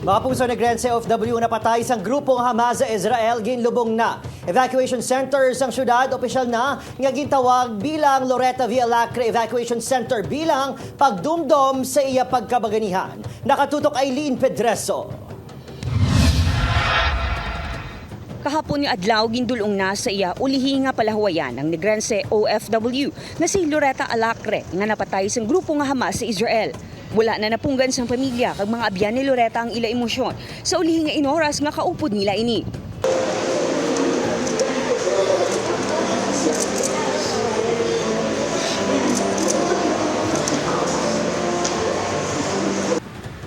Mga puso Negrense OFW na patay sa grupong Hamas sa Israel ginlubong na. Evacuation centers ang syudad opisyal na nga gintawag bilang Loreto Via Lacre Evacuation Center bilang pagdumdom sa iya pagkabaganihan. Nakatutok Aileen Pedreso. Kahapon yung adlaw gindulong na sa iya ulihi nga palahuwayan ng Negrense OFW na si Loretta Alacre nga napatay sa grupo nga Hamas sa Israel. Wala na napunggan sang pamilya kag mga abyan ni Loretta ang ila emosyon sa ulihi nga inoras nga kaupod nila ini.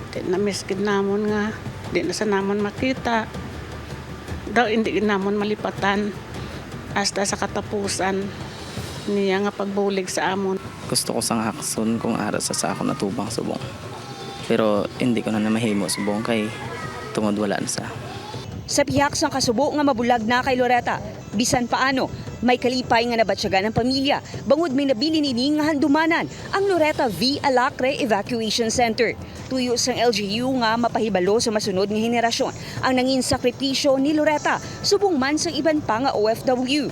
Di na miskin namon nga, di na sa namon makita. Daw hindi namon malipatan hasta sa katapusan niya nga pagbulig sa amon. Gusto ko sang hakson kung ara sa ako natubang subong. Pero hindi ko na mahimo subong kay tungod wala na sa. Sa piyak sang kasubo nga mabulag na kay Loretta, bisan paano, may kalipay nga nabatsyagan ng pamilya. Bangod may nabili nini nga handumanan ang Loretta V. Alacre Evacuation Center. Tuyo sang LGU nga mapahibalo sa masunod nga henerasyon ang nangin sakripisyo ni Loretta subong man sang iban pa nga OFW.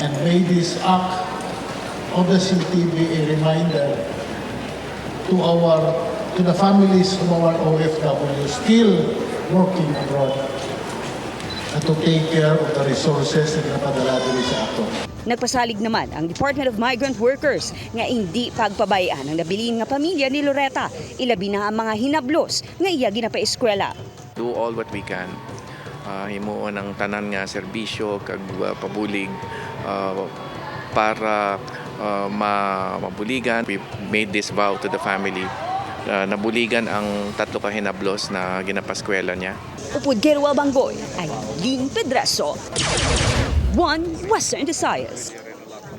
And may this act of the city be a reminder to the families of our OFW still working abroad and to take care of the resources na napadala dito sa ato. Nagpasalig naman ang Department of Migrant Workers nga hindi pagpabayaan ang nabilin nga pamilya ni Loretta, ilabi na ang mga hinablos nga iya ginapaeskwela. Do all what we can. Himuon ang tanan nga serbisyo kag pabulig para mabuligan. We made this vow to the family. Nabuligan ang tatlo ka hinablos na ginapaskwela niya. Upod Gerwa Banggoy, Aileen Pedreso, One Western Visayas.